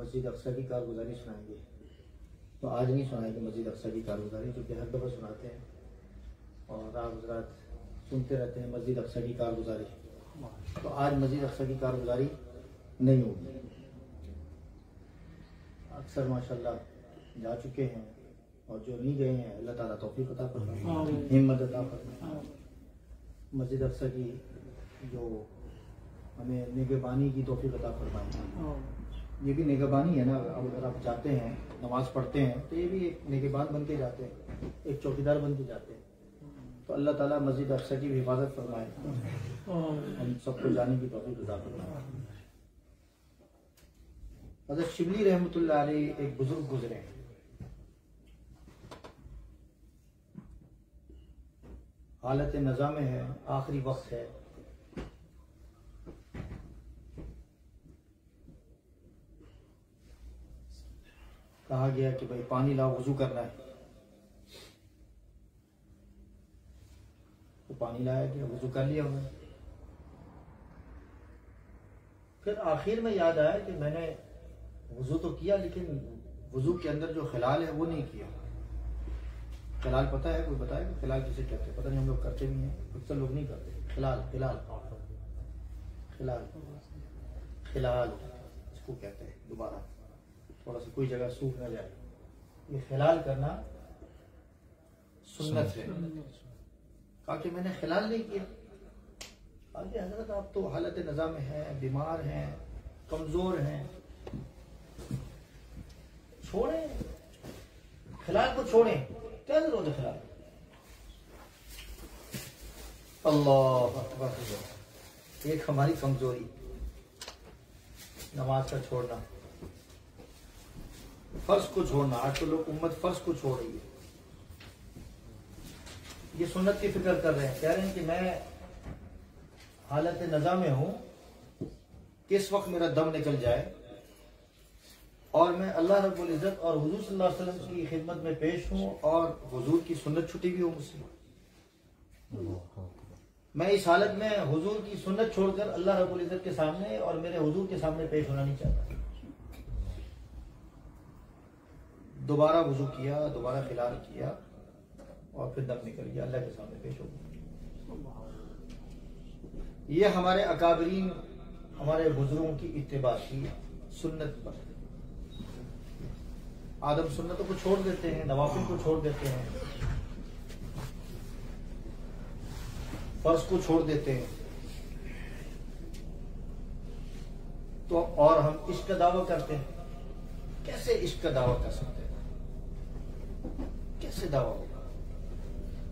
मस्जिद अक्सा की कारगुजारी सुनाएंगे। तो आज नहीं सुनाएंगे मस्जिद अक्सा की कारगुजारी, जो कि हर दफ़ा सुनाते हैं और आप हज़रात सुनते रहते हैं मस्जिद अक्सा की कारगुजारी। तो आज मस्जिद अक्सा की कारगुजारी नहीं होगी। अक्सर माशाल्लाह जा चुके हैं और जो नहीं गए हैं अल्लाह ताला तौफीक अता फरमाए, हिम्मत अता फरमाए। मस्जिद अक्सा की जो हमें निगहबानी की तौफीक अता फरमाए। ये भी निगहबानी है ना। अब अगर आप जाते हैं नमाज पढ़ते हैं तो ये भी एक निगहबान बन के जाते हैं, एक चौकीदार बन के जाते हैं। तो अल्लाह ताला मस्जिद अक्सा की भी हिफाजत फरमाए, हम सबको जाने की तौफीक अता फरमाए। हज़रत शिबली रहमतुल्लाह अलैह एक बुजुर्ग गुजरे हैं। हालत नज़ा में है, आखिरी वक्त है। कहा गया कि भाई पानी लाओ, वजू करना है। तो पानी लाया गया, वजू कर लिया उन्होंने। फिर आखिर में याद आया कि मैंने वजू तो किया लेकिन वजू के अंदर जो खिलाल है वो नहीं किया। खिलाल पता है? कोई बताएगा खिलाल किसे कहते हैं? पता नहीं, हम लोग करते भी हैं, अक्सर लोग नहीं करते। खिलाल खिलाल खिलाल खिलाल इसको कहते हैं। दोबारा थोड़ा सा कोई जगह सूख ना जाए, ये खिलाल करना सुन्नत है। कहा कि मैंने खिलाल नहीं किया। आगे हजरत आप तो हालत नज़ा में हैं, बीमार हैं, कमजोर हैं, छोड़ें खिलाल को, छोड़ें, क्या जरूरत है खिलाल। अल्लाह अकबर। एक हमारी कमजोरी नमाज का छोड़ना, फर्ज को छोड़ना। आज तो लोग उम्मत फर्ज को छोड़ रही है। ये सुन्नत की फिक्र कर रहे हैं, कह रहे हैं कि मैं हालत नज़ा में हूं, किस वक्त मेरा दम निकल जाए और मैं अल्लाह रब्बुल इज्जत और हुजूर सल्लल्लाहु अलैहि वसल्लम की खिदमत में पेश हूं और हुजूर की सुन्नत छुटी भी हो मुझसे। मैं इस हालत में हुजूर की सुन्नत छोड़कर अल्लाह रब्बुल इज्जत के सामने और मेरे हुजूर के सामने पेश होना नहीं चाहता। दोबारा वजू किया, दोबारा खिलाल किया और फिर दम निकल गया, अल्लाह के सामने पेश हो गया। ये हमारे अकाबरीन, हमारे बुजुर्गों की इत्तिबा की सुन्नत पर। आदम सुन्नतों को छोड़ देते हैं, नवाफिल को छोड़ देते हैं, फर्ज को छोड़ देते हैं। तो और हम इश्क का दावा करते हैं। कैसे इश्क का दावा कर सकते हैं? कैसे दावा होगा?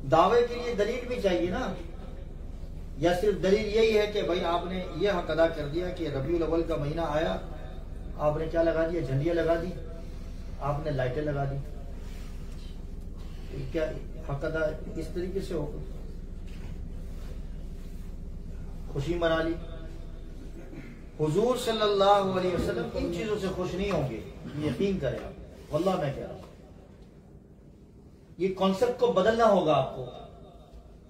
दावे के लिए दलील भी चाहिए ना। या सिर्फ दलील यही है कि भाई आपने ये हक अदा कर दिया कि रबीउल अव्वल का महीना आया, आपने क्या लगा दिया? झंडियां लगा दी, आपने लाइटें लगा दी। क्या हक अदा इस तरीके से होगा? खुशी मना ली। हुजूर सल्लल्लाहु अलैहि वसल्लम इन चीजों से खुश नहीं होंगे, यकीन करें आप, वल्लाह मैं कह रहा हूं। ये कॉन्सेप्ट को बदलना होगा आपको।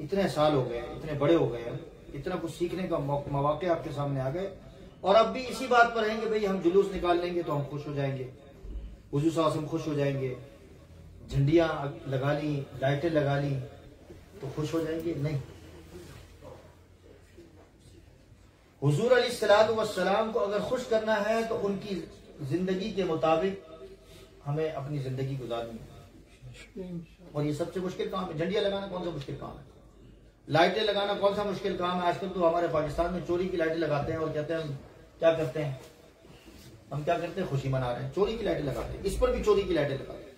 इतने साल हो गए, इतने बड़े हो गए, इतना कुछ सीखने का मौके आपके सामने आ गए और अब भी इसी बात पर रहेंगे भाई हम जुलूस निकाल लेंगे तो हम खुश हो जाएंगे, हुजूर सल्लल्लाहु अलैहि वसल्लम खुश हो जाएंगे, झंडियां लगा ली, लाइटें लगा ली तो खुश हो जाएंगे। नहीं, हुजूर अलैहिस्सलातु वस्सलाम को अगर खुश करना है तो उनकी जिंदगी के मुताबिक हमें अपनी जिंदगी गुजारनी है। और ये सबसे मुश्किल काम है। झंडियां लगाना कौन सा मुश्किल काम है? लाइटें लगाना कौन सा मुश्किल काम है? आजकल तो हमारे पाकिस्तान में चोरी की लाइटें लगाते हैं और कहते हैं हम क्या करते हैं, हम क्या करते हैं, खुशी मना रहे हैं। चोरी की लाइटें लगाते हैं, इस पर भी चोरी की लाइटें लगाते हैं।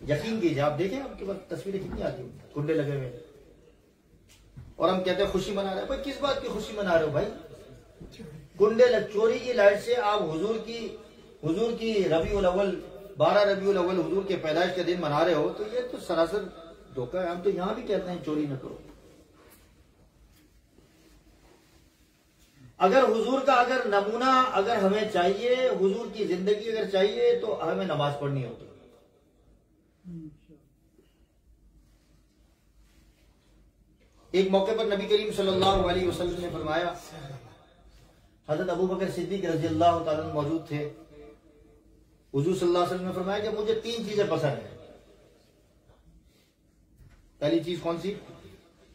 यकीन कीजिए, आप देखें आपके पास तस्वीरें कितनी आती हैं, कुंडे लगे हुए, और हम कहते हैं खुशी मना रहे हैं। भाई किस बात की खुशी मना रहे हो भाई? कुंडे चोरी की लाइट से आप हुजूर की रबीउल अव्वल 12 रबीउल अव्वल हुजूर के पैदाइश के दिन मना रहे हो, तो ये तो सरासर धोखा है। हम तो यहां भी कहते हैं चोरी न करो। अगर हुजूर का अगर नमूना अगर हमें चाहिए, हुजूर की जिंदगी अगर चाहिए तो हमें नमाज पढ़नी होगी। एक मौके पर नबी करीम सल्लल्लाहु अलैहि वसल्लम ने फरमाया हजरत अबू बकर सिद्दीक रज़ी अल्लाह तआला अन्हु मौजूद थे। हुजूर सल्लल्लाहु अलैहि वसल्लम ने फरमाया कि मुझे 3 चीजें पसंद है। पहली चीज कौन सी?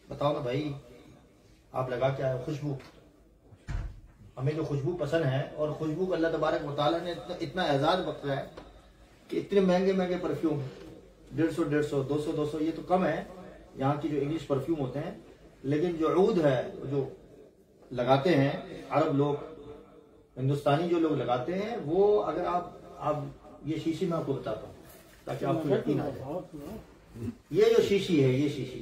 बताओ ना भाई, आप लगा क्या है? खुशबू। हमें जो खुशबू पसंद है, और खुशबू को अल्लाह तबारक व तआला ने इतना एजाज बख्शा है कि इतने महंगे महंगे परफ्यूम, 150, 200 ये तो कम है यहाँ की जो इंग्लिश परफ्यूम होते हैं, लेकिन जो ऊद है जो लगाते हैं अरब लोग, हिंदुस्तानी जो लोग लगाते हैं, वो अगर आप ये शीशी मैं आपको बताता हूँ ताकि आपको यकीन आ जाए। ये जो शीशी है,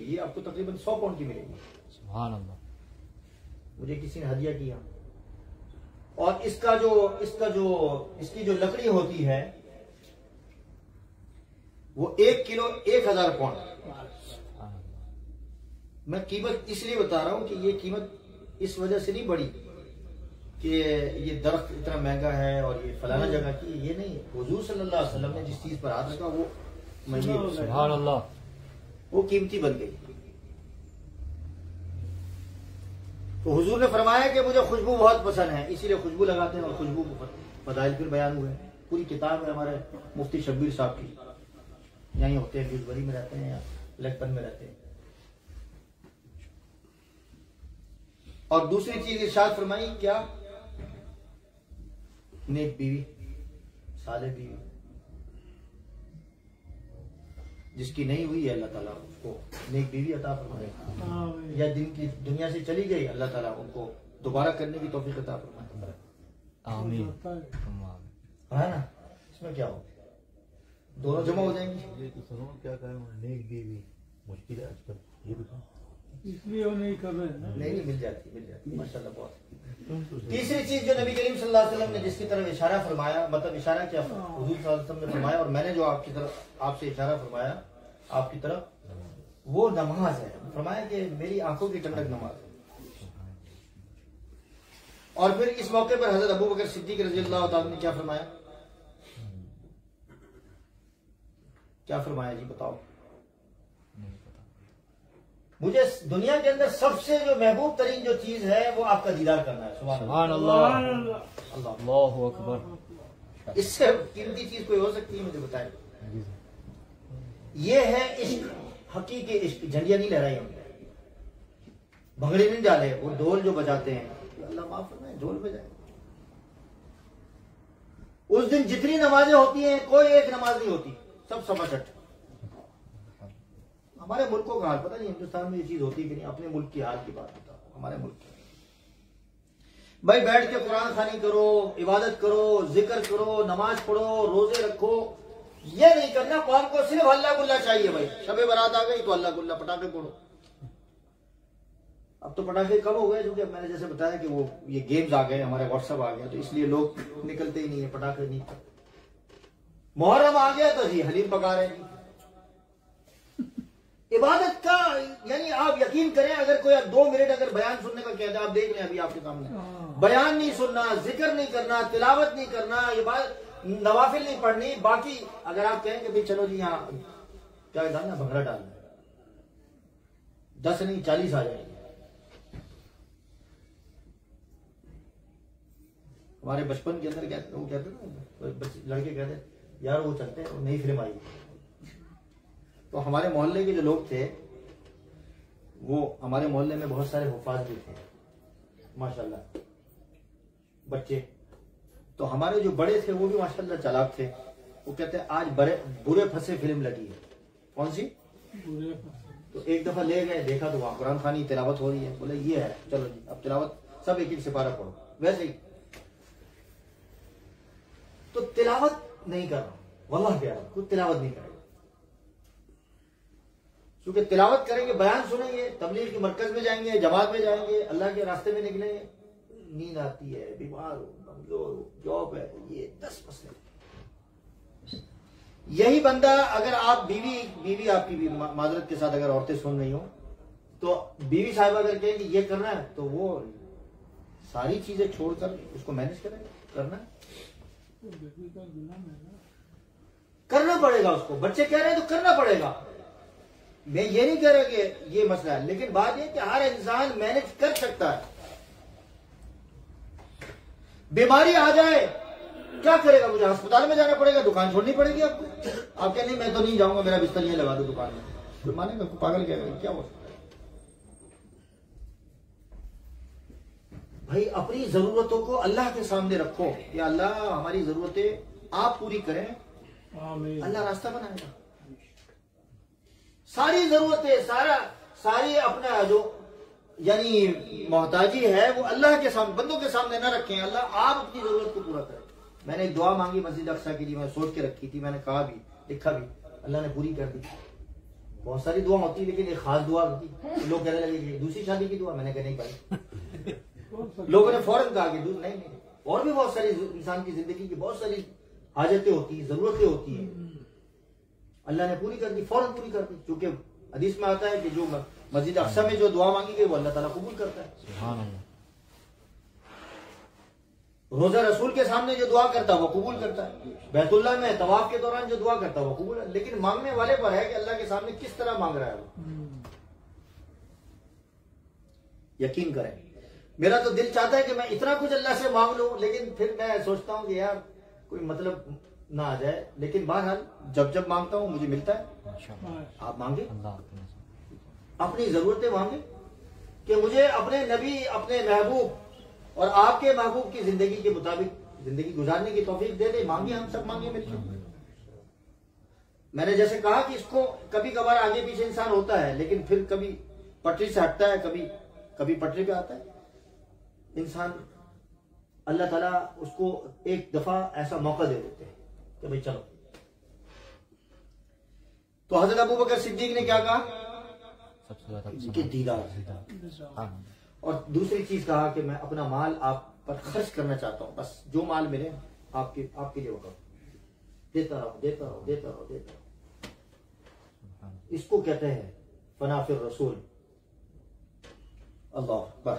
ये आपको तकरीबन 100 पाउंड की मिलेगी। सुभान अल्लाह। मुझे किसी ने हदिया किया। और इसकी जो लकड़ी होती है वो 1 किलो 1000 पाउंड। मैं कीमत इसलिए बता रहा हूं कि ये कीमत इस वजह से नहीं बढ़ी कि ये दरख्त इतना महंगा है और ये फलाना जगह की, ये नहीं। हुजूर सल्लल्लाहु अलैहि वसल्लम ने जिस चीज पर हाथ रखा वो महंगी, सुभान अल्लाह, वो कीमती बन गई। तो हुजूर ने फरमाया कि मुझे खुशबू बहुत पसंद है, इसीलिए खुशबू लगाते हैं। और खुशबू को फदाइल फिर बयान हुए, पूरी किताब है हमारे मुफ्ती शब्बीर साहब की। यहीं होते हैं, ड्यूसबरी में रहते हैं या लेगपन में रहते हैं। और दूसरी चीज इरशाद फरमाई क्या? नेक बीवी, सालेह बीवी। जिसकी नहीं हुई है अल्लाह ताला उसको नेक बीवी अता फरमाए, या जिनकी दुनिया से चली गई अल्लाह ताला उनको दोबारा करने की तौफीक अता फरमाए। आमीन। है ना, इसमें क्या हो, दोनों जमा हो जाएंगे। क्या कहें, नेक बीवी मुश्किल है आजकल, ये भी इसलिए वो नहीं कर रहे हैं। नहीं, मिल जाती माशाल्लाह बहुत। तीसरी चीज जो नबी करीम सल्लल्लाहु अलैहि वसल्लम ने जिसकी तरफ इशारा फरमाया, मतलब इशारा क्या हुजूर सल्लल्लाहु अलैहि वसल्लम ने फरमाया और मैंने जो आपसे इशारा फरमाया आपकी तरफ, वो नमाज है। फरमाया कि मेरी आंखों की ठंडक नमाज है। और फिर इस मौके पर हजरत अबू बकर सिद्दीक रज़ी अल्लाह तआला ने क्या फरमाया? क्या फरमाया जी बताओ? मुझे दुनिया के अंदर सबसे जो महबूब तरीन जो चीज है वो आपका दीदार करना है। सुभान अल्लाह, अल्लाहु अकबर। इससे कीमती चीज कोई हो सकती है? मुझे बताए। ये है इश्क, हकीकी इश्क। झंडिया नहीं लहराई हमने, भंगड़े नहीं डाले, वो ढोल जो बजाते हैं, अल्लाह माफ फरमाए, ढोल बजाए। उस दिन जितनी नमाजें होती हैं कोई एक नमाज नहीं होती, सब समाचट। हमारे मुल्कों का हाल पता नहीं हिंदुस्तान में ये चीज होती कि नहीं। अपने मुल्क की हाल की बात बताओ, हमारे मुल्क की। भाई बैठ के कुरान खानी करो, इबादत करो, जिक्र करो, नमाज पढ़ो, रोजे रखो, ये नहीं करना। कौम को सिर्फ अल्लाह गुल्ला चाहिए। भाई शबे बारात आ गई तो अल्लाह गुल्ला, पटाखे फोड़ो। अब तो पटाखे कम हो गए, क्योंकि मैंने जैसे बताया कि वो ये गेम्स आ गए, हमारे व्हाट्सएप आ गया, तो इसलिए लोग निकलते ही नहीं है, पटाखे नहीं। मुहर्रम आ गया तो जी हलीम पका रहे हैं। इबादत का यानी आप यकीन करें, अगर कोई 2 मिनट अगर बयान सुनने का कहता है, आप देख लें अभी आपके सामने, बयान नहीं सुनना, जिक्र नहीं करना, तिलावत नहीं करना, इबादत नवाफिल नहीं पढ़नी, बाकी अगर आप कहें कि भाई चलो जी यहाँ क्या डालना, भंगड़ा डालना, 10 नहीं 40 आ जाएंगे। हमारे बचपन के अंदर वो कहते ना, लड़के कहते यार वो चलते हैं, नई फिल्म आई। तो हमारे मोहल्ले के जो लोग थे, वो हमारे मोहल्ले में बहुत सारे हुफाज भी थे माशाल्लाह, बच्चे। तो हमारे जो बड़े थे वो भी माशाल्लाह चालाक थे। वो कहते हैं आज बुरे फंसे फिल्म लगी है। कौन सी? तो एक दफा ले गए, देखा तो वहां कुरान खानी तिलावत हो रही है। बोले ये है, चलो जी अब तिलावत सब एक एक सिपारा पढ़ो। वैसे ही तो तिलावत नहीं कर रहा, वल्लाह कह रहा, कुछ तिलावत नहीं करेगा। क्योंकि तिलावत करेंगे, बयान सुनेंगे, तबलीग के मरकज में जाएंगे, जमात में जाएंगे, अल्लाह के रास्ते में निकलेंगे, नींद आती है, बीमार हो, कमजोर हो, जॉब है, ये 10 मसले। यही बंदा अगर आप बीवी आपकी माजरत के साथ अगर औरतें सुन रही हो, तो बीवी साहिबा अगर कहेंगे ये करना है, तो वो सारी चीजें छोड़कर उसको मैनेज करना करना पड़ेगा उसको। बच्चे कह रहे हैं तो करना पड़ेगा। मैं ये नहीं कह रहा कि ये मसला है, लेकिन बात यह कि हर इंसान मैनेज कर सकता है। बीमारी आ जाए क्या करेगा? मुझे अस्पताल में जाना पड़ेगा, दुकान छोड़नी पड़ेगी आपको। आप कह नहीं मैं तो नहीं जाऊंगा, मेरा बिस्तर ये लगा दो दुकान में, कोई मानेगा? पागल क्या हो? भाई अपनी जरूरतों को अल्लाह के सामने रखो, या अल्लाह हमारी जरूरतें आप पूरी करें, आमीन। अल्लाह रास्ता बनाएगा। सारी जरूरतें सारी अपना जो यानी मोहताजी है वो अल्लाह के सामने, बंदों के सामने ना रखें। अल्लाह आप अपनी जरूरत को पूरा करें। मैंने एक दुआ मांगी मस्जिद अक्सा के लिए, मैं सोच के रखी थी, मैंने कहा भी, लिखा भी, अल्लाह ने पूरी कर दी। बहुत सारी दुआ होती लेकिन एक खास दुआ होती। लोग कहने लगे कि दूसरी शादी की दुआ, मैंने कहा नहीं भाई। लोगों ने फौरन कहा कि नहीं, और भी बहुत सारी इंसान की जिंदगी की बहुत सारी हाजतें होती है, जरूरतें होती है, अल्लाह ने पूरी कर दी, फौरन पूरी कर दी। क्योंकि हदीस में आता है कि जो मस्जिद अक्सा में जो दुआ मांगी गई वो अल्लाह ताला कबूल करता है। सुभान अल्लाह। रोजा रसूल के सामने जो दुआ करता है वो कबूल करता है। बैतुल्लाह में तवाफ के दौरान जो दुआ करता है वो कबूल है। लेकिन मांगने वाले पर है कि अल्लाह के सामने किस तरह मांग रहा है वो। यकीन करें, मेरा तो दिल चाहता है कि मैं इतना कुछ अल्लाह से मांग लूं, लेकिन फिर मैं सोचता हूं कि यार कोई मतलब ना आ जाए। लेकिन बहरहाल जब मांगता हूं मुझे मिलता है। आप मांगे, अपनी जरूरतें मांगे कि मुझे अपने नबी, अपने महबूब और आपके महबूब की जिंदगी के मुताबिक जिंदगी गुजारने की तौफीक दे दे। मांगे, हम सब मांगे मिलकर। मैंने जैसे कहा कि इसको कभी कभार आगे पीछे इंसान होता है, लेकिन फिर कभी पटरी से हटता है, कभी पटरी पे आता है इंसान। अल्लाह ताला उसको एक दफा ऐसा मौका दे देते हैं कि भाई चलो। तो हजरत अबू बकर सिद्दीक ने क्या कहा? सबसे ज्यादा कि दीदार। और दूसरी चीज कहा कि मैं अपना माल आप पर खर्च करना चाहता हूं, बस जो माल मिले आपके लिए होगा, देता रहो। इसको कहते हैं फनाफिर रसूल। अल्लाह अकबर।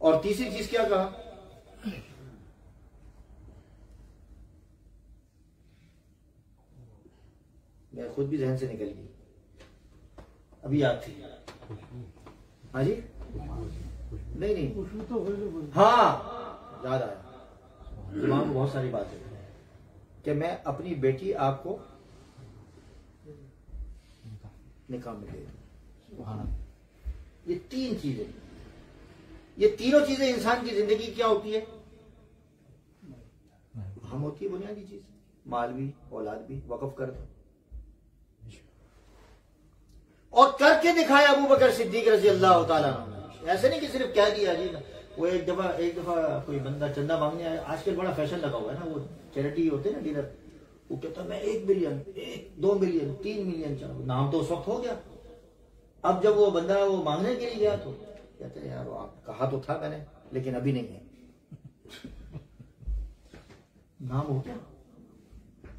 और तीसरी चीज क्या कहा? मैं खुद भी जहन से निकल गई, अभी याद थी। हाँ जी, नहीं, खुशबू तो हो गई। हाँ याद आया, दिमाग में बहुत सारी बातें कि मैं अपनी बेटी आपको निकाह में दे दूं। ये तीन चीजें, ये तीनों चीजें इंसान की जिंदगी क्या होती है? हम होती है बुनियादी चीज, माल भी, औलाद भी, वक़्फ कर दो। और करके दिखाया अबू बकर सिद्दीक रज़ी अल्लाह ताला अन्हु। ऐसे नहीं कि सिर्फ कह दिया जी। वो एक दफा कोई बंदा चंदा मांगने आया। आजकल बड़ा फैशन लगा हुआ है ना, वो चैरिटी होते हैं ना डीलर, वो कहता मैं 1 बिलियन, 2 बिलियन, 3 मिलियन चाहूँ। नाम तो उस वक्त हो गया। अब जब वो बंदा वो मांगने के लिए गया तो कहते हैं यार आप कहा तो था मैंने, लेकिन अभी नहीं है। नाम हो गया।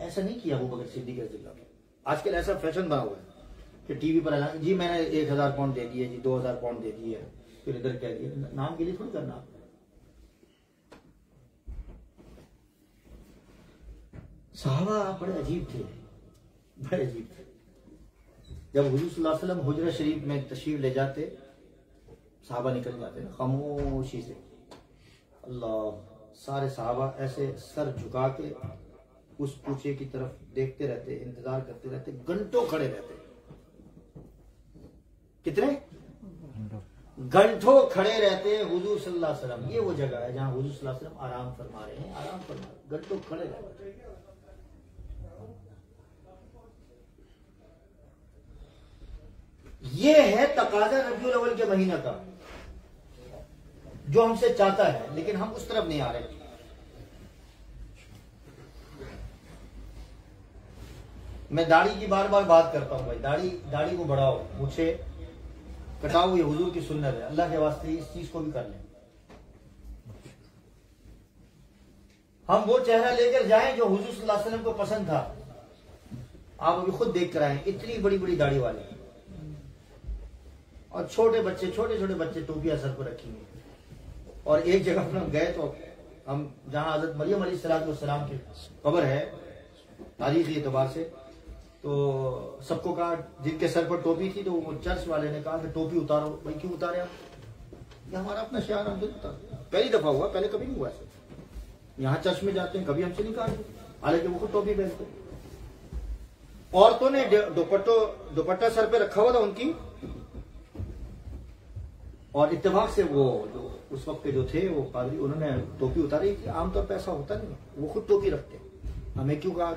ऐसा नहीं किया अबू बकर सिद्दीक रज़ी अल्लाह ताला। आजकल ऐसा फैशन बना हुआ है कि टीवी पर ऐलान, जी मैंने 1000 पाउंड दे दिए, जी 2000 पाउंड दे दिए, फिर इधर कह दिया। नाम के लिए थोड़ी करना। सहाबा बड़े अजीब थे, बड़े अजीब थे। जब हुजूर सल्लल्लाहु अलैहि वसल्लम हुजरा शरीफ में तशरीफ ले जाते, सहाबा निकल जाते ना खामोशी से। अल्लाह, सारे सहाबा ऐसे सर झुका के उस कूचे की तरफ देखते रहते, इंतजार करते रहते, घंटों खड़े रहते। कितने घंटों खड़े रहते हुजूर सल्लल्लाहु अलैहि वसल्लम। ये वो जगह है जहां हुजूर सल्लल्लाहु अलैहि वसल्लम आराम फरमा रहे हैं, आराम फरमा रहे, घंटों खड़े रहते। ये है तकाजा रबीउल अव्वल के महीना का, जो हमसे चाहता है, लेकिन हम उस तरफ नहीं आ रहे। मैं दाढ़ी की बार बार बात करता हूं भाई, दाढ़ी को बढ़ाओ, मुझे कटाओ, ये हुजूर की सुन्नत है। अल्लाह के वास्ते इस चीज को भी कर लें। हम वो चेहरा लेकर जाएं जो हुजूर सल्लल्लाहु अलैहि वसल्लम को पसंद था। आप अभी खुद देख कर आए, इतनी बड़ी बड़ी दाढ़ी वाले, और छोटे छोटे बच्चे टोपियां सर पर रखी हुई। और एक जगह पर हम गए तो हम जहां हजरत मरियम अलैहिस्सलाम की कब्र है तारीखी एतबार से, तो सबको कहा, जिनके सर पर टोपी थी, तो वो चर्च वाले ने कहा कि टोपी उतारो। भाई क्यों उतारे आप? ये हमारा अपना शहर, हम उतार। पहली दफा हुआ, पहले कभी नहीं हुआ ऐसा। यहाँ चर्च में जाते हैं, कभी हमसे नहीं काटते, हालांकि वो खुद टोपी पहनते। औरतों ने दुपट्टा सर पे रखा हुआ था उनकी, और इत्तेफाक से वो जो उस वक्त के जो थे वो पादरी, उन्होंने टोपी उतारी कि आमतौर पर ऐसा होता नहीं, वो खुद टोपी रखते। हमें क्यों कहा,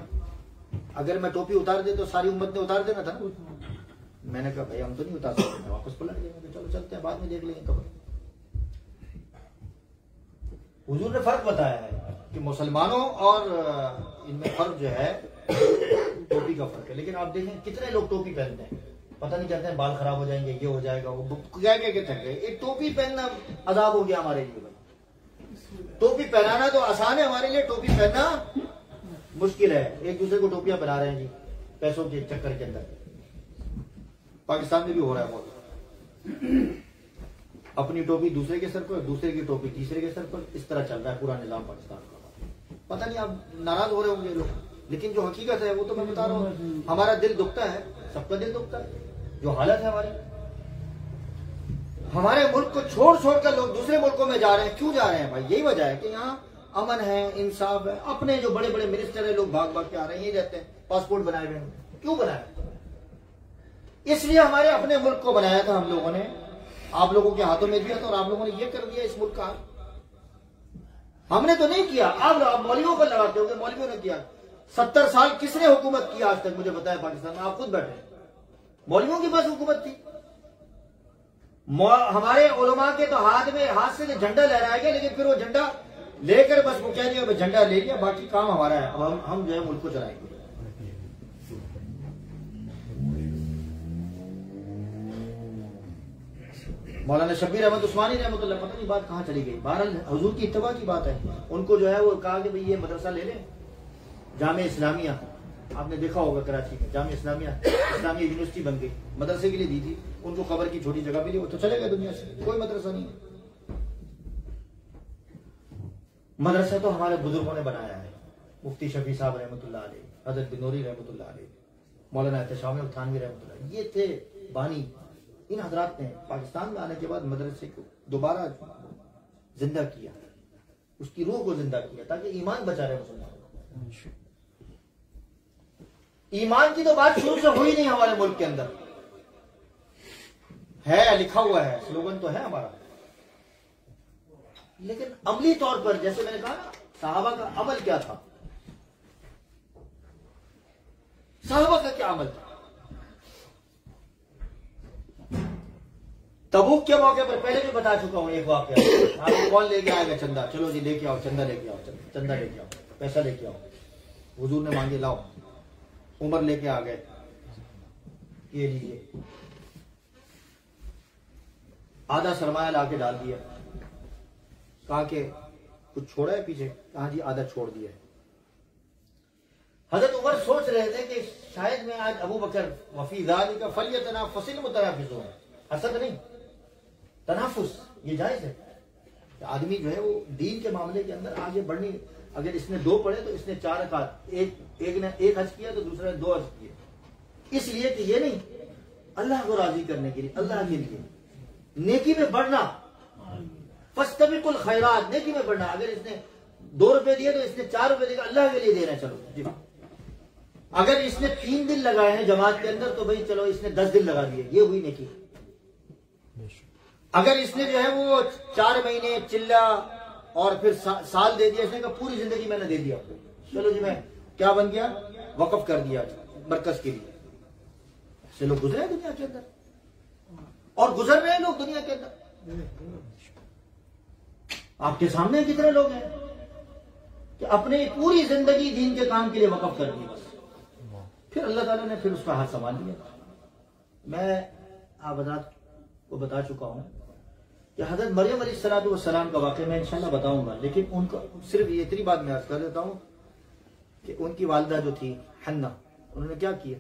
अगर मैं टोपी उतार दे तो सारी उम्मत ने उतार देना था ना। मैंने कहा भाई हम तो नहीं उतार सकते, मैं वापस पलट गए, चलो चलते हैं, बाद में देख लेंगे कब। हुजूर ने फर्क बताया है कि मुसलमानों और इनमें फर्क जो है टोपी का फर्क है। लेकिन आप देखें कितने लोग टोपी पहनते हैं, पता नहीं कहते हैं बाल खराब हो जाएंगे, ये हो जाएगा, वो क्या क्या थक गए। एक टोपी पहनना अजाब हो गया हमारे लिए। टोपी पहनाना तो आसान है हमारे लिए, टोपी पहनना मुश्किल है। एक दूसरे को टोपियां बना रहे हैं जी पैसों के चक्कर के अंदर। पाकिस्तान में भी हो रहा है बहुत, अपनी टोपी दूसरे के सर पर, दूसरे की टोपी तीसरे के सर पर, इस तरह चल रहा है पूरा निजाम पाकिस्तान का। पता नहीं आप नाराज हो रहे होंगे लोग, लेकिन जो हकीकत है वो तो मैं बता रहा हूँ। हमारा दिल दुखता है, सबका दिल दुखता है जो हालत है हमारी। हमारे मुल्क को छोड़ छोड़ कर लोग दूसरे मुल्कों में जा रहे हैं। क्यों जा रहे हैं भाई? यही वजह है कि यहाँ अमन है, इंसाफ है। अपने जो बड़े बड़े मिनिस्टर है लोग भाग भाग के आ रहे हैं, ये रहते हैं, पासपोर्ट बनाए हुए हैं। क्यों बनाए? इसलिए हमारे अपने मुल्क को बनाया था हम लोगों ने, आप लोगों के हाथों में दिया था, और आप लोगों ने ये कर दिया इस मुल्क का। हमने तो नहीं किया, आप मौलवियों पर लगाते हो, मौलवियों ने किया। 70 साल किसने हुकूमत की आज तक? मुझे बताया पाकिस्तान में, आप खुद बैठे, मौलवियों के पास हुकूमत थी। हमारे उलमा के तो हाथ से झंडा लहराया गया, लेकिन फिर वो झंडा लेकर बस वो कह दिया झंडा ले लिया, बाकी काम हमारा है, अब हम जो है मुल्क को चलाएंगे। मौलाना शब्बीर अहमद उस्मानी रहमतुल्लाह, पता नहीं बात कहां चली गई। बहरहाल हुजूर की इत्तबा की बात है। उनको जो है वो कहा कि भाई ये मदरसा ले लें, जामिया इस्लामिया, आपने देखा होगा कराची में जामिया इस्लामिया यूनिवर्सिटी बन गई, मदरसे के लिए दी थी उनको, खबर की छोटी जगह मिली, वो तो चले गए दुनिया से, कोई मदरसा नहीं है। मदरसा तो हमारे बुजुर्गों ने बनाया है, मुफ्ती शफी साहब रहमतुल्लाह अलैह, हजरत बिनूरी रहमतुल्लाह अलैह, मौलाना एहतशाम थानवी रहमतुल्लाह, ये थे बानी। इन हजरात ने पाकिस्तान में आने के बाद मदरसे को दोबारा जिंदा किया, उसकी रूह को जिंदा किया, ताकि ईमान बचा रहे मुसलमान। ईमान की तो बात शुरू से हुई नहीं हमारे मुल्क के अंदर, है लिखा हुआ है, स्लोगन तो है हमारा, लेकिन अमली तौर पर, जैसे मैंने कहा ना, सहाबा का अमल क्या था, सहाबा का क्या अमल था। तबूक के मौके पर पहले भी बता चुका हूं एक वाकया, आपको कौन लेके आएगा चंदा, चलो जी लेके आओ, चंदा लेके आओ, चंदा लेके आओ, पैसा लेके आओ, हुजूर ने मांगे लाओ, उमर लेके आ गए, ये लीजिए, आधा सरमाया लाके डाल दिया, कहा कि कुछ छोड़ा है पीछे, कहा जी आधा छोड़ दिया है। हजरत उमर सोच रहे थे कि शायद मैं आज अबू बकर वफी ज़ालिका फलियतनाफसिल मुतनाफिसून, हसद नहीं, तनाफुस ये जायज है। आदमी जो है वो दीन के मामले के अंदर आगे बढ़नी, अगर इसने 2 पढ़े तो इसने 4 रकात, एक ने 1 हज किया तो दूसरा ने 2 हज किए, इसलिए कि ये नहीं, अल्लाह को राजी करने के लिए, अल्लाह के लिए नेकी में बढ़ना, फस्तबिकुल खैरात, नेकी में बढ़ना। अगर इसने 2 रुपए दिए तो इसने 4 रुपए देगा, अल्लाह के लिए देना, चलो जी। अगर इसने 3 दिन लगाए हैं जमात के अंदर तो भाई चलो इसने 10 दिन लगा दिए, ये हुई नेकी। अगर इसने जो है वो 4 महीने चिल्ला और फिर साल दे दिया, इसने कहा पूरी जिंदगी मैंने दे दिया, चलो जी मैं क्या बन गया, वक्फ कर दिया मरकज के लिए। ऐसे लोग गुजरे हैं दुनिया के अंदर, और गुजर रहे हैं लोग दुनिया के अंदर। आपके सामने कितने लोग हैं कि अपने पूरी जिंदगी दीन के काम के लिए वक्फ कर दी, बस फिर अल्लाह ताला ने फिर उसका हाथ संभाल लिया। मैं आप को बता चुका हूं कि हजरत मरियम अलैहिस्सलाम का वाक़या मैं इंशाल्लाह बताऊंगा, लेकिन उनका सिर्फ ये इतनी बात मैं अर्ज कर देता हूं कि उनकी वालिदा जो थी हन्ना, उन्होंने क्या किया,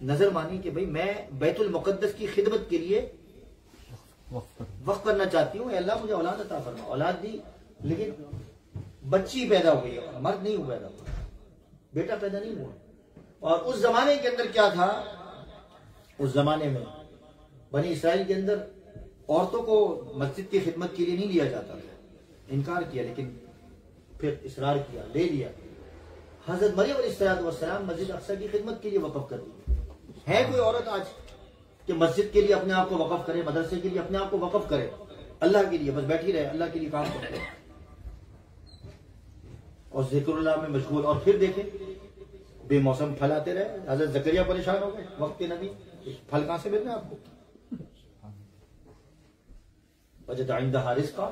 नजर मानी कि भाई मैं बैतुल मुक़द्दस की खिदमत के लिए वक्फ करना चाहती हूँ, अल्लाह मुझे औलाद अता फरमा। औलाद दी, लेकिन बच्ची पैदा हुई है, मर्द नहीं हुआ, पैदा हुआ, बेटा पैदा नहीं हुआ। और उस जमाने के अंदर क्या था, उस जमाने में बनी इसराइल के अंदर औरतों को मस्जिद की खिदमत के लिए नहीं लिया जाता था, इनकार किया। लेकिन फिर इसरार किया, ले लिया। हजरत मरियम अलैहिस्सलाम मस्जिद अक्सा की खिदमत के लिए वक़फ़ कर दी। है कोई औरत आज कि मस्जिद के लिए अपने आप को वक़फ़ करे, मदरसे के लिए अपने आप को वक़फ़ करे, अल्लाह के लिए बस बैठी रहे, अल्लाह के लिए काम करे और ज़िक्रुल्लाह में मशगूल। और फिर देखें बेमौसम फल आते रहे। हजरत ज़करिया परेशान हो गए, वक्त के नबी, फल कहां से मिल रहे हैं आपको? वजद इंदहा रिज़्क़ा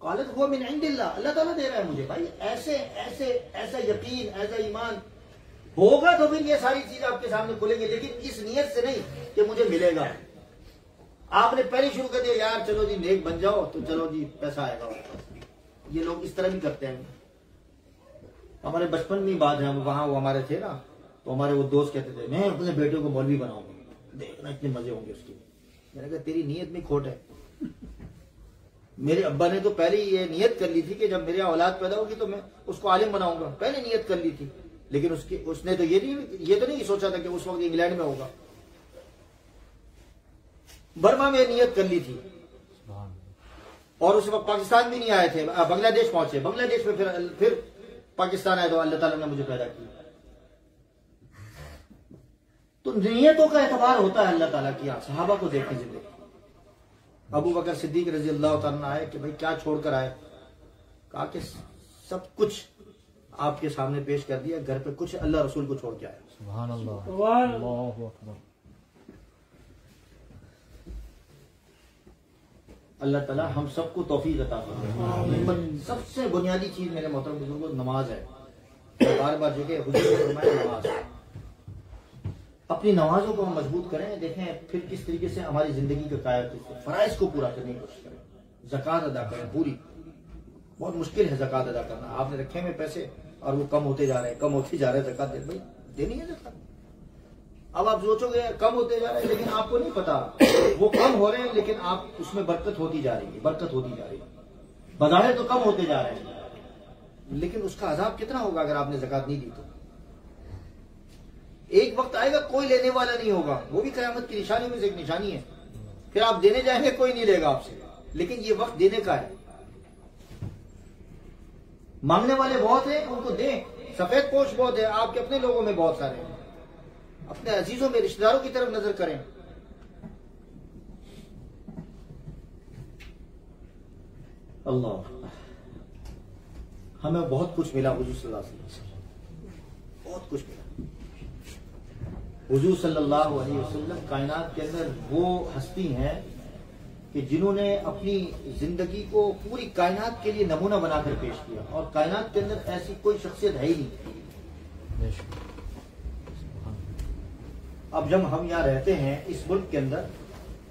क़ालत हुवा मिन इंदिल्लाह, अल्लाह ताला दे रहा है मुझे। भाई ऐसे ऐसे ऐसा यकीन, ऐसा ईमान होगा तो फिर ये सारी चीज आपके सामने खुलेंगे, लेकिन इस नियत से नहीं कि मुझे मिलेगा। आपने पहले शुरू कर दिया यार चलो जी नेक बन जाओ तो चलो जी पैसा आएगा। ये लोग इस तरह भी करते हैं। हमारे बचपन में बात है, वहां वो हमारे थे ना, तो हमारे वो दोस्त कहते थे मैं अपने बेटे को मौलवी बनाऊंगा, देखना इतने मजे होंगे उसके। मैंने कहा तेरी नीयत में खोट है। मेरे अब्बा ने तो पहले ही ये नियत कर ली थी कि जब मेरी औलाद पैदा होगी तो मैं उसको आलिम बनाऊंगा, पहले नियत कर ली थी। लेकिन उसने तो ये तो नहीं सोचा था कि उस वक्त इंग्लैंड में होगा। बर्मा में नियत कर ली थी और उस वक्त पाकिस्तान भी नहीं आए थे, बांग्लादेश पहुंचे। बांग्लादेश में फिर पाकिस्तान आए तो अल्लाह ताला ने मुझे पैदा किया। तो नियतों का एतबार होता है अल्लाह ताला की। सहाबा को देखें जिंदगी। अबू बकर सिद्दीक रजी अल्लाह तआला आए कि भाई क्या छोड़कर आए? कहा कि सब कुछ आपके सामने पेश कर दिया, घर पे कुछ अल्लाह रसूल को छोड़ के आया। सुभान अल्लाह, अल्लाहु अकबर। अल्लाह ताला हम सबको तौफीक अता फरमाए। सबसे बुनियादी चीज मेरे मोहतरम बुजुर्गों नमाज है। बार बार जो कि हुजूर ने फरमाया नमाज। अपनी नमाजों को हम मजबूत करें। देखें फिर किस तरीके से हमारी जिंदगी का कायद, फराइज को पूरा करने की कोशिश करें। ज़कात अदा करें पूरी। बहुत मुश्किल है ज़कात अदा करना। आपने रखे में पैसे और वो कम होते जा रहे हैं, कम होते जा रहे हैं। ज़कात दे भाई देनी है ज़कात। अब आप सोचोगे कम होते जा रहे हैं, लेकिन आपको नहीं पता वो कम हो रहे हैं, लेकिन आप उसमें बरकत होती जा रही है, बरकत होती जा रही है। बज़ाहिर तो कम होते जा रहे हैं, लेकिन उसका अजाब कितना होगा अगर आपने ज़कात नहीं दी तो। एक वक्त आएगा कोई लेने वाला नहीं होगा, वो भी क़यामत की निशानी में से एक निशानी है। फिर आप देने जाएंगे कोई नहीं लेगा आपसे, लेकिन ये वक्त देने का है। मांगने वाले बहुत हैं, उनको दें। सफेद पोश बहुत है, आपके अपने लोगों में बहुत सारे हैं। अपने अजीजों में, रिश्तेदारों की तरफ नजर करें। अल्लाह, हमें बहुत कुछ मिला हुजूर सल्लल्लाहु अलैहि वसल्लम, बहुत कुछ मिला। हुजूर सल्लल्लाहु अलैहि वसल्लम कायनात के अंदर वो हस्ती हैं कि जिन्होंने अपनी जिंदगी को पूरी कायनात के लिए नमूना बनाकर पेश किया, और कायनात के अंदर ऐसी कोई शख्सियत है ही नहीं। अब जब हम यहाँ रहते हैं इस मुल्क के अंदर,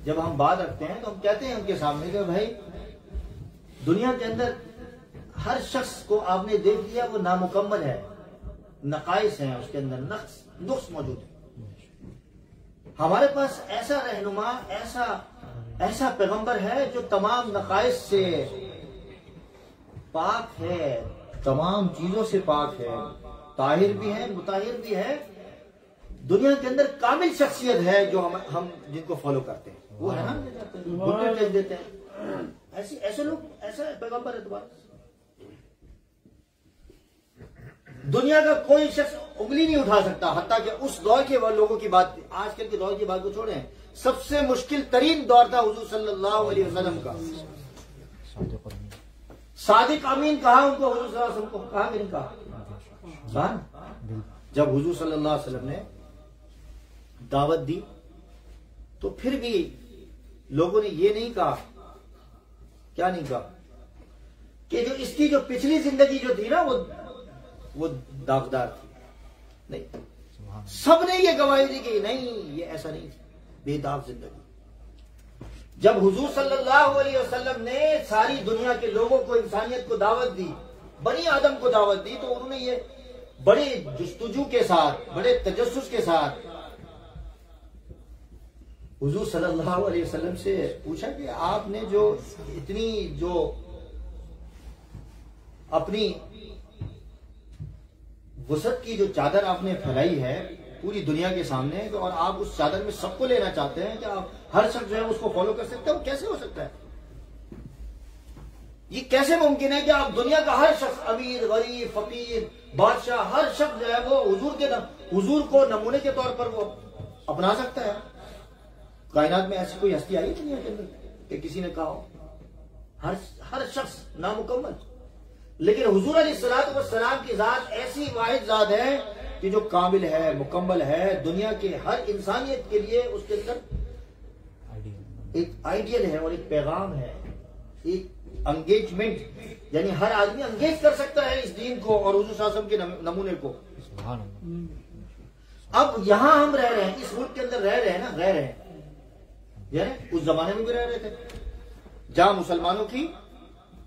जब हम बात रखते हैं तो हम कहते हैं उनके सामने कि भाई दुनिया के अंदर हर शख्स को आपने देख लिया वो नामुकम्मल है, नकाइस हैं उसके अंदर, नुक्स मौजूद है। हमारे पास ऐसा रहनुमा, ऐसा पैगंबर है जो तमाम नकाइस से पाक है, तमाम चीजों से पाक है, ताहिर भी है, मुताहिर भी है। दुनिया के अंदर कामिल शख्सियत है जो हम जिनको फॉलो करते हैं, वो है ना, घुटने टेक देते हैं। ऐसे लोग, ऐसा पैगंबर है तुम्हारा। दुनिया का कोई शख्स उंगली नहीं उठा सकता, हत्ता कि उस दौर के लोगों की बात, आजकल के दौर की बात को छोड़ें। सबसे मुश्किल तरीन दौर था हुजूर सल्लल्लाहु अलैहि वसल्लम का। सादिक अमीन कहा उनको, हुजूर सल्लल्लाहु अलैहि वसल्लम को कहा कि नहीं कहा? जब हुजूर सल्लल्लाहु अलैहि वसल्लम ने दावत दी तो फिर भी लोगों ने ये नहीं कहा, क्या नहीं कहा, कि जो इसकी जो पिछली जिंदगी जो थी ना वो दागदार थी। नहीं, सबने ये गवाही दी कि नहीं, ये ऐसा नहीं थी, बेदाग जिंदगी। जब हुजूर सल्लल्लाहु अलैहि वसल्लम ने सारी दुनिया के लोगों को, इंसानियत को दावत दी, बनी आदम को दावत दी, तो उन्होंने ये बड़े जुस्तजू के साथ, बड़े तजस्सुस के साथ हुजूर सल्लल्लाहु अलैहि वसल्लम से पूछा कि आपने जो इतनी जो अपनी वसत की जो चादर आपने फैलाई है पूरी दुनिया के सामने, और आप उस चादर में सबको लेना चाहते हैं कि आप हर शख्स जो है उसको फॉलो कर सकते हो, कैसे हो सकता है? ये कैसे मुमकिन है कि आप दुनिया का हर शख्स, अमीर, गरीब, फकीर, बादशाह, हर शख्स जो है वो हुजूर को नमूने के तौर पर वो अपना सकता है? कायनात में ऐसी कोई हस्ती आई दुनिया के अंदर कि किसी ने कहा हो? हर शख्स नामुकम्मल। लेकिन हुजूर अलैहिस्सलातु वस्सलाम की जात ऐसी वाहिद जात है कि जो कामिल है, मुकम्मल है, दुनिया के हर इंसानियत के लिए उसके अंदर एक आइडियल है और एक पैगाम है, एक एंगेजमेंट, यानी हर आदमी एंगेज कर सकता है इस दीन को और हुजूर सल्लल्लाहु अलैहि वसल्लम के नमूने को। अब यहां हम रह रहे हैं, इस मुल्क के अंदर रह रहे हैं ना, रह रहे हैं, यानी उस जमाने में भी रह रहे थे जहां मुसलमानों की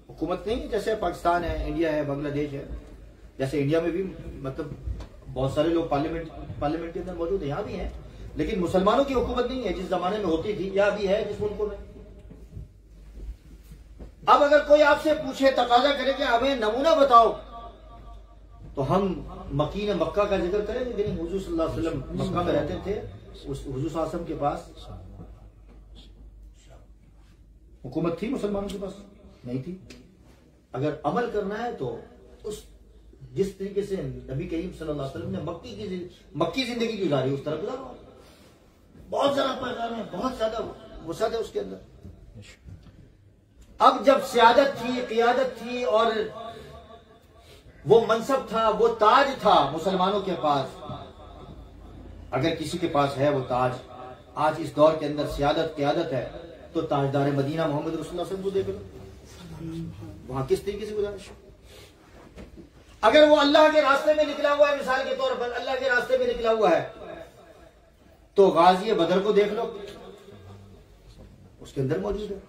हुकूमत नहीं, जैसे पाकिस्तान है, इंडिया है, बांग्लादेश है। जैसे इंडिया में भी मतलब बहुत सारे लोग पार्लियामेंट के अंदर मौजूद है, यहाँ भी हैं, लेकिन मुसलमानों की हुकूमत नहीं है जिस जमाने में होती थी, या भी है जिस मुल्कों में। अब अगर कोई आपसे पूछे, तकाजा करे कि हमें नमूना बताओ, तो हम मकीन मक्का का जिक्र करेंगे कि नहीं? हुजूर सल्लल्लाहु अलैहि वसल्लम मक्का में रहते थे, उस हुजूर सल्लल्लाहु अलैहि वसल्लम के पास हुकूमत थी, मुसलमानों के पास नहीं थी। अगर अमल करना है तो उस जिस तरीके से नबी करीम सल्लल्लाहु अलैहि वसल्लम ने मक्की जिंदगी गुजारी, उस तरह गुजारो। बहुत ज्यादा पैगाम है, बहुत ज्यादा वसअत है उसके अंदर। अब जब सियादत थी, क़ियादत थी और वो मनसब था, वो ताज था मुसलमानों के पास, अगर किसी के पास है वो ताज, आज इस दौर के अंदर सियादत क़ियादत है, तो ताजदार मदीना मोहम्मद रसूलुल्लाह सल्लल्लाहु अलैहि वसल्लम को देख लो, वहां किस तरीके से गुजारिश। अगर वो अल्लाह के रास्ते में निकला हुआ है, मिसाल के तौर पर अल्लाह के रास्ते में निकला हुआ है, तो गाजी बदर को देख लो, उसके अंदर मौजूद है।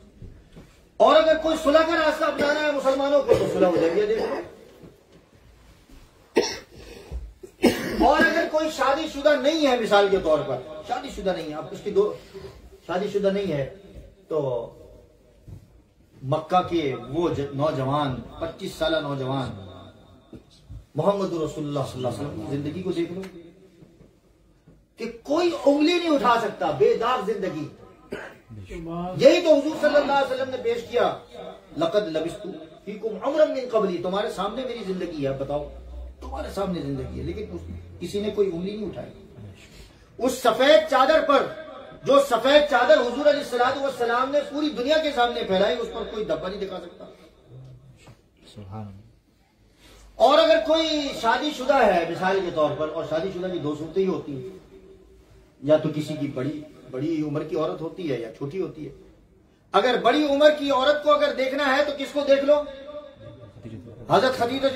और अगर कोई सुलह का रास्ता अपनाना है मुसलमानों को, तो सुलह हुदैबिया देख लो। और अगर कोई शादीशुदा नहीं है, मिसाल के तौर पर शादीशुदा नहीं है, आप उसकी दो शादीशुदा नहीं है, तो मक्का के वो नौजवान, 25 साल नौजवान मोहम्मद रसूलुल्लाह सल्लल्लाहु अलैहि वसल्लम की जिंदगी को देख लो कि कोई उंगली नहीं उठा सकता, बेदाग जिंदगी। यही तो हुजूर सल्लल्लाहु अलैहि वसल्लम ने पेश किया, लक़द लबिस्तु फीकुम उम्रन मिन क़बली, तुम्हारे सामने मेरी जिंदगी है, बताओ तुम्हारे सामने जिंदगी है, लेकिन किसी ने कोई उंगली नहीं उठाई। उस सफेद चादर पर, जो सफेद चादर हुजूर अलैहिस्सलातु वस्सलाम ने पूरी दुनिया के सामने फैलाई, उस पर कोई धब्बा नहीं दिखा सकता। और अगर कोई शादीशुदा है मिसाल के तौर पर, और शादीशुदा की दो सूरतें ही होती है, या तो किसी की बड़ी उम्र की औरत होती है या छोटी होती है। अगर बड़ी उम्र की औरत को अगर देखना है तो किसको देख लो? हजरत खदीजा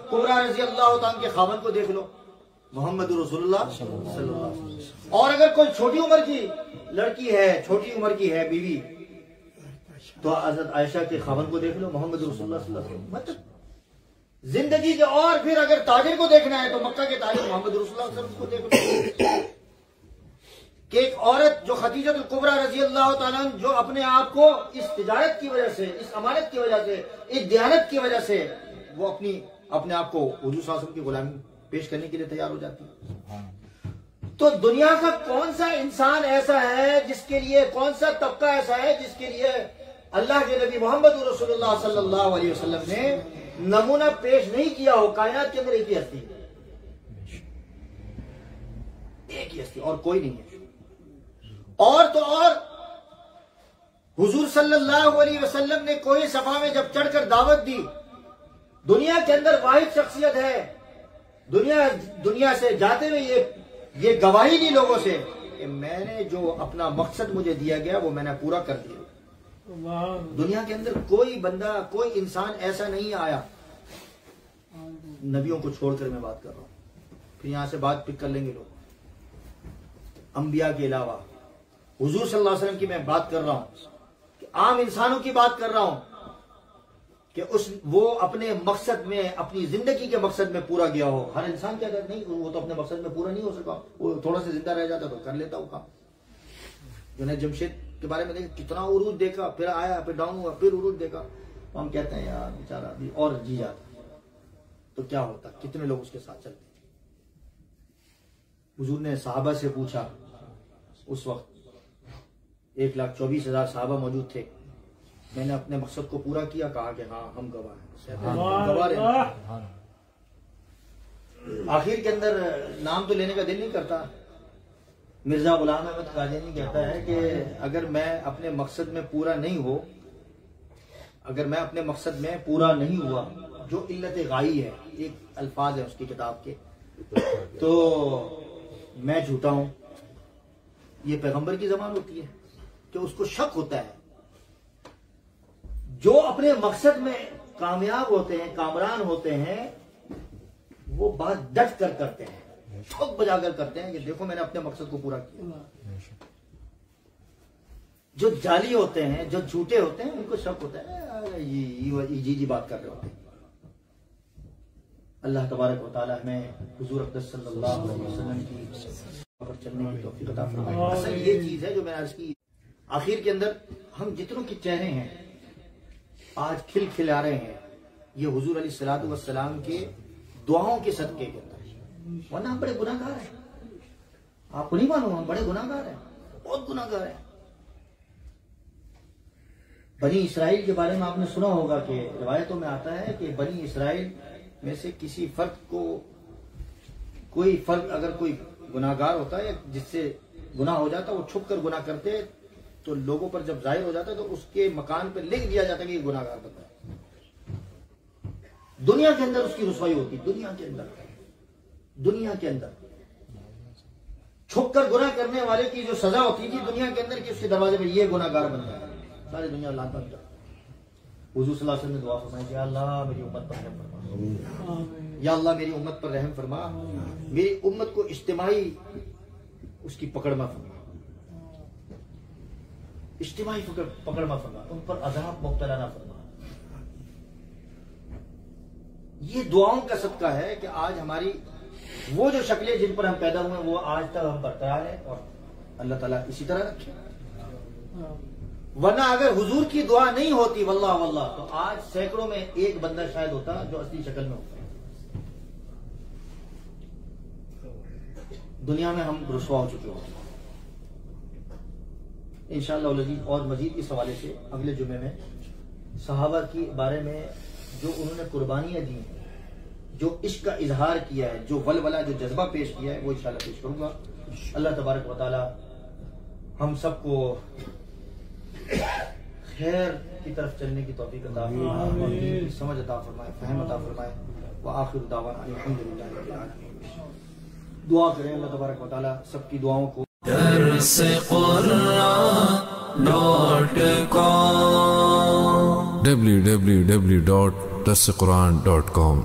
कुबरा रज़ी अल्लाह तआला के खामन को देख लो, मोहम्मद रसूलुल्लाह सल्लल्लाहु अलैहि वसल्लम। और अगर कोई छोटी उम्र की लड़की है, छोटी उम्र की है बीवी, तो हजरत आयशा के खामन को देख लो, मोहम्मद रसूलुल्लाह सल्लल्लाहु अलैहि वसल्लम। मतलब जिंदगी के, और फिर अगर ताजिर को देखना है तो मक्का के ताजिर मोहम्मद रसूलुल्लाह सल्लल्लाहु अलैहि वसल्लम को देख लो कि एक औरत जो खदीजा कुबरा रज़ी अल्लाह तआला जो अपने आप को इस तिजारत की वजह से, इस अमानत की वजह से, इस दयानत की वजह से वो अपने आप को हुजूर सल्लल्लाहु अलैहि वसल्लम की गुलामी पेश करने के लिए तैयार हो जाती है। तो दुनिया का कौन सा इंसान ऐसा है जिसके लिए, कौन सा तबका ऐसा है जिसके लिए अल्लाह के नबी मोहम्मद रसूलुल्लाह सल्लल्लाहु अलैहि वसल्लम ने नमूना पेश नहीं किया हो? कायनात के अंदर एक ही हस्ती, एक ही हस्ती, और कोई नहीं है। और तो और हुजूर सल्लल्लाहु अलैहि वसल्लम ने कोई सफा में जब चढ़कर दावत दी, दुनिया के अंदर वाहिद शख्सियत है, दुनिया से जाते हुए ये गवाही दी लोगों से कि मैंने जो अपना मकसद मुझे दिया गया वो मैंने पूरा कर दिया। दुनिया के अंदर कोई बंदा, कोई इंसान ऐसा नहीं आया, नबियों को छोड़कर मैं बात कर रहा हूं, फिर यहां से बात पिक कर लेंगे लोग, अंबिया के अलावा हुजूर सल्लल्लाहु अलैहि वसल्लम की मैं बात कर रहा हूं, कि आम इंसानों की बात कर रहा हूं कि वो अपने मकसद में, अपनी जिंदगी के मकसद में पूरा गया हो। हर इंसान क्या कहता नहीं, वो तो अपने मकसद में पूरा नहीं हो सका, वो थोड़ा सा जिंदा रह जाता तो कर लेता वो काम। जुनैद जमशेद के बारे में देखा, कितना उरूज देखा, फिर आया, फिर डाउन हुआ, फिर उरूज देखा, तो हम कहते हैं यार बेचारा अभी और जी जाता तो क्या होता, कितने लोग उसके साथ चलते। हुजूर ने सहाबा से पूछा, उस वक्त 1,24,000 सहाबा मौजूद थे, मैंने अपने मकसद को पूरा किया? कहा कि हाँ हम गवाह हैं, गवाह रहे। आखिर के अंदर नाम तो लेने का दिल नहीं करता। मिर्जा गुलाम अहमद कादियानी कहता है कि अगर मैं अपने मकसद में पूरा नहीं हो, अगर मैं अपने मकसद में पूरा नहीं हुआ, जो इल्लत गाई है, एक अल्फाज है उसकी किताब के, तो मैं झूठा हूं। ये पैगंबर की जबान होती है कि उसको शक होता है। जो अपने मकसद में कामयाब होते हैं, कामरान होते हैं, वो बात डट कर करते हैं, ठोक बजाकर करते हैं कि देखो मैंने अपने मकसद को पूरा किया। जो जाली होते हैं, जो झूठे होते हैं, उनको शक होता है जी बात कर रहे होते हैं। अल्लाह तबारक व तआला हमें हुजूर अक़दस सल्लल्लाहु अलैहि वसल्लम की पर चलने की तौफीक अता फरमाए। असल ये चीज है जो मैंने अर्ज की। आखिर के अंदर हम जितनों के चेहरे हैं आज खिल खिला रहे हैं, ये हुजूर अलैहिस्सलातु वस्सलाम के दुआओं के सदके के अंदर, वरना हम बड़े गुनाहगार हैं। आपको नहीं मालूम हम बड़े गुनाहगार हैं, बहुत गुनाहगार हैं। बनी इसराइल के बारे में आपने सुना होगा कि रिवायतों में आता है कि बनी इसराइल में से किसी फर्द को, कोई फर्द अगर कोई गुनाहगार होता है या जिससे गुनाह हो जाता, वो छुप कर गुनाह करते, तो लोगों पर जब जाहिर हो जाता है तो उसके मकान पर लिख दिया जाता है कि ये गुनाहगार बंदा है। दुनिया के अंदर उसकी रुसवाई होती, दुनिया के अंदर, दुनिया के अंदर छुप कर गुनाह करने वाले की जो सजा होती थी दुनिया के अंदर कि उसके दरवाजे पे ये गुनाहगार बन गया, सारी दुनिया लात बंद। हुजूर सल्लल्लाहु अलैहि वसल्लम ने दुआ फरमाई, या अल्लाह मेरी उम्मत पर रहम फरमा, या अल्लाह मेरी उम्मत पर रहम फरमा, मेरी उम्मत को इज्तिमाई उसकी पकड़ में फरमा, इज्तिमाई पकड़ में फरमा, उन पर अज़ाब मुब्तला ना फरमा। ये दुआओं का सदका है कि आज हमारी वो जो शक्लें जिन पर हम पैदा हुए वो आज तक हम बरकरार है, और अल्लाह ताला इसी तरह रखे। वरना अगर हुजूर की दुआ नहीं होती वल्लाह वल्लाह, तो आज सैकड़ों में एक बंदा शायद होता जो असली शक्ल में होता। दुनिया में हम रुसवा हो चुके होते। इंशाअल्लाह और मजीद इस हवाले से अगले जुमे में सहाबा के बारे में जो उन्होंने कुर्बानियां दी, जो इश्क का इजहार किया है, जो वलवला, जो जज्बा पेश किया है, वो इंशाअल्लाह पेश करूंगा। अल्लाह तबारक व तआला हम सबको खैर की तरफ चलने की तौफीक अता फरमाए, समझ अता फरमाए, फहम अता फरमाए। व आखिर दावाना अल्हम्दुलिल्लाहि रब्बिल आलमीन। दुआ करें अल्लाह तबारक व तआला सबकी दुआओं को www.darsequran.com